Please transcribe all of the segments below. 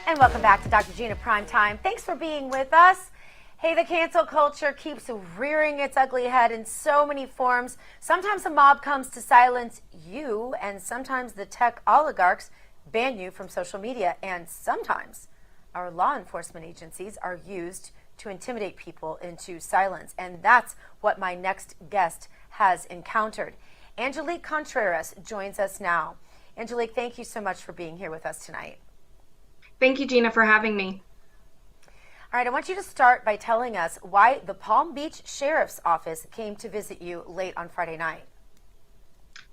And welcome back to Dr. Gina Primetime. Thanks for being with us. Hey, the cancel culture keeps rearing its ugly head in so many forms. Sometimes a mob comes to silence you, and sometimes the tech oligarchs ban you from social media. And sometimes our law enforcement agencies are used to intimidate people into silence. And that's what my next guest has encountered. Angelique Contreras joins us now. Angelique, thank you so much for being here with us tonight. Thank you, Gina, for having me. All right, I want you to start by telling us why the Palm Beach Sheriff's Office came to visit you late on Friday night.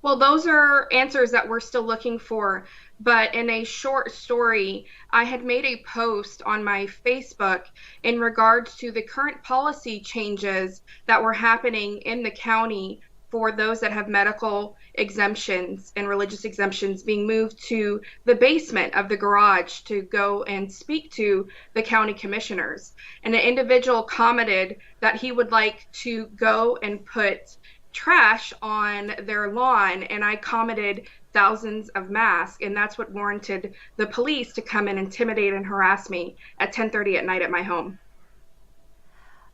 Well, those are answers that we're still looking for, but in a short story, I had made a post on my Facebook in regards to the current policy changes that were happening in the county for those that have medical exemptions and religious exemptions being moved to the basement of the garage to go and speak to the county commissioners. And an individual commented that he would like to go and put trash on their lawn, and I commented thousands of masks, and that's what warranted the police to come and intimidate and harass me at 10:30 at night at my home.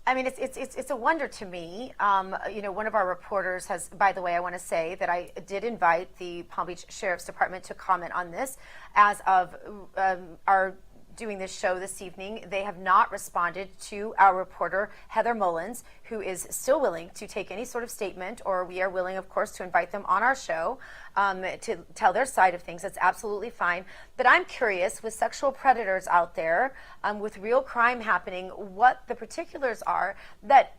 I mean, it's a wonder to me. You know, one of our reporters has, by the way, I want to say that I did invite the Palm Beach Sheriff's Department to comment on this as of our doing this show this evening. They have not responded to our reporter, Heather Mullins, who is still willing to take any sort of statement, or we are willing, of course, to invite them on our show to tell their side of things. That's absolutely fine. But I'm curious, with sexual predators out there, with real crime happening, what the particulars are that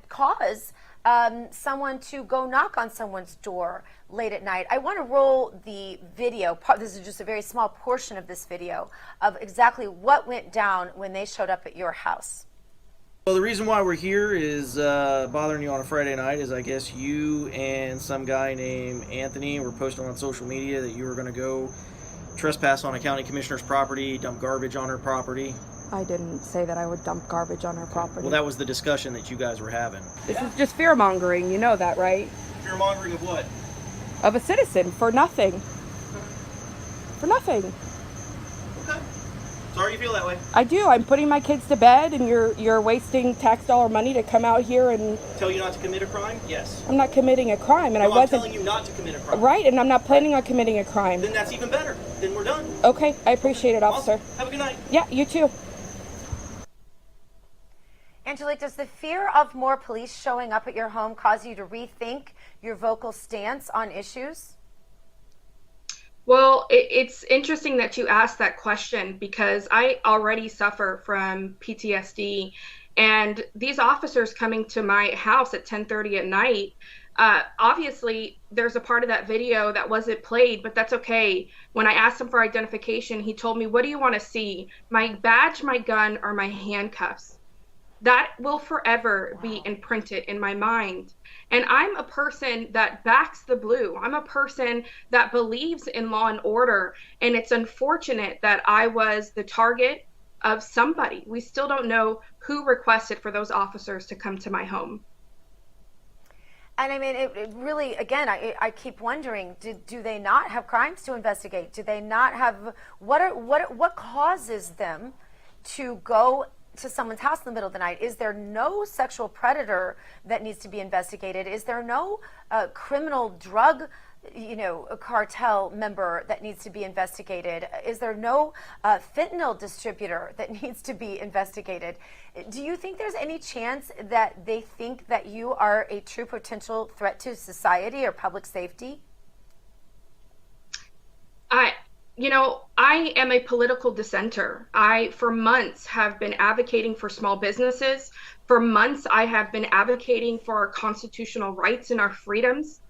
cause someone to go knock on someone's door late at night. I want to roll the video. This is just a very small portion of this video of exactly what went down when they showed up at your house. Well, the reason why we're here is bothering you on a Friday night is I guess you and some guy named Anthony were posting on social media that you were going to go trespass on a county commissioner's property, dump garbage on her property. I didn't say that I would dump garbage on her property. Well, that was the discussion that you guys were having. This is just fear-mongering, you know that, right? Fear-mongering of what? Of a citizen, for nothing. For nothing. Okay. Sorry you feel that way. I do. I'm putting my kids to bed, and you're wasting tax dollar money to come out here and... Tell you not to commit a crime? Yes. I'm not committing a crime, and I wasn't... I'm telling you not to commit a crime. Right, and I'm not planning on committing a crime. Then that's even better. Then we're done. Okay, I appreciate it, officer. Awesome. Have a good night. Yeah, you too. Angelique, does the fear of more police showing up at your home cause you to rethink your vocal stance on issues? Well, it's interesting that you asked that question because I already suffer from PTSD, and these officers coming to my house at 10:30 at night, obviously there's a part of that video that wasn't played, but that's okay. When I asked him for identification, he told me, "What do you want to see? My badge, my gun, or my handcuffs?" That will forever be imprinted in my mind. And I'm a person that backs the blue. I'm a person that believes in law and order. And it's unfortunate that I was the target of somebody. We still don't know who requested for those officers to come to my home. And I mean, it really, again, I keep wondering, do they not have crimes to investigate? Do they not have, what causes them to go to someone's house in the middle of the night? Is there no sexual predator that needs to be investigated? Is there no criminal drug, cartel member that needs to be investigated? Is there no fentanyl distributor that needs to be investigated? Do you think there's any chance that they think that you are a true potential threat to society or public safety? I am a political dissenter. I, for months, have been advocating for small businesses. For months, I have been advocating for our constitutional rights and our freedoms.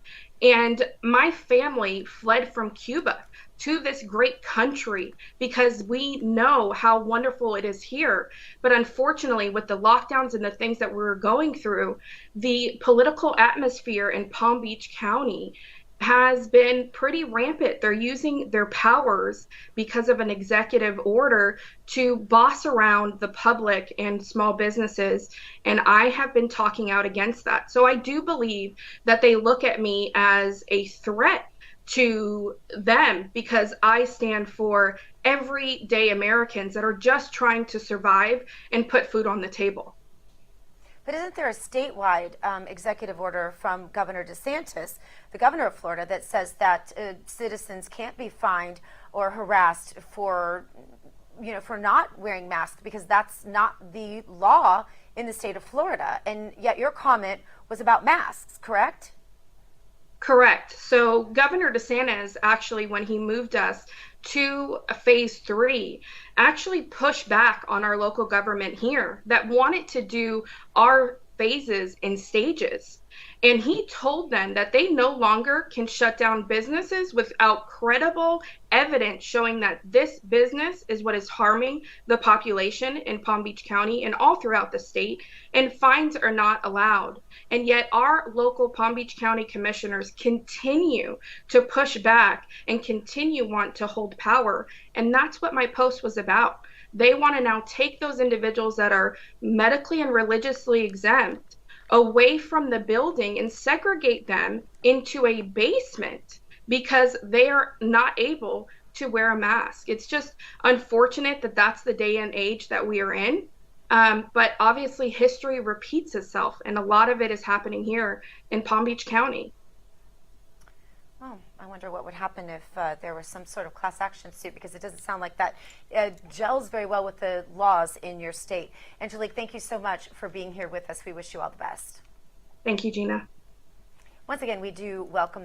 And my family fled from Cuba to this great country because we know how wonderful it is here. But unfortunately, with the lockdowns and the things that we're going through, the political atmosphere in Palm Beach County has been pretty rampant. They're using their powers because of an executive order to boss around the public and small businesses. And I have been talking out against that. So I do believe that they look at me as a threat to them because I stand for everyday Americans that are just trying to survive and put food on the table. But isn't there a statewide executive order from Governor DeSantis, the governor of Florida, that says that citizens can't be fined or harassed for, for not wearing masks because that's not the law in the state of Florida? And yet your comment was about masks, correct? Correct. So Governor DeSantis actually, when he moved us to phase 3, actually pushed back on our local government here that wanted to do our phases in stages. And he told them that they no longer can shut down businesses without credible evidence showing that this business is what is harming the population in Palm Beach County and all throughout the state, and fines are not allowed. And yet our local Palm Beach County commissioners continue to push back and continue want to hold power. And that's what my post was about. They want to now take those individuals that are medically and religiously exempt away from the building and segregate them into a basement because they are not able to wear a mask. It's just unfortunate that that's the day and age that we are in. But obviously history repeats itself, and a lot of it is happening here in Palm Beach County. Oh, I wonder what would happen if there was some sort of class action suit, because it doesn't sound like that gels very well with the laws in your state. Angelique, thank you so much for being here with us. We wish you all the best. Thank you, Gina. Once again, we do welcome the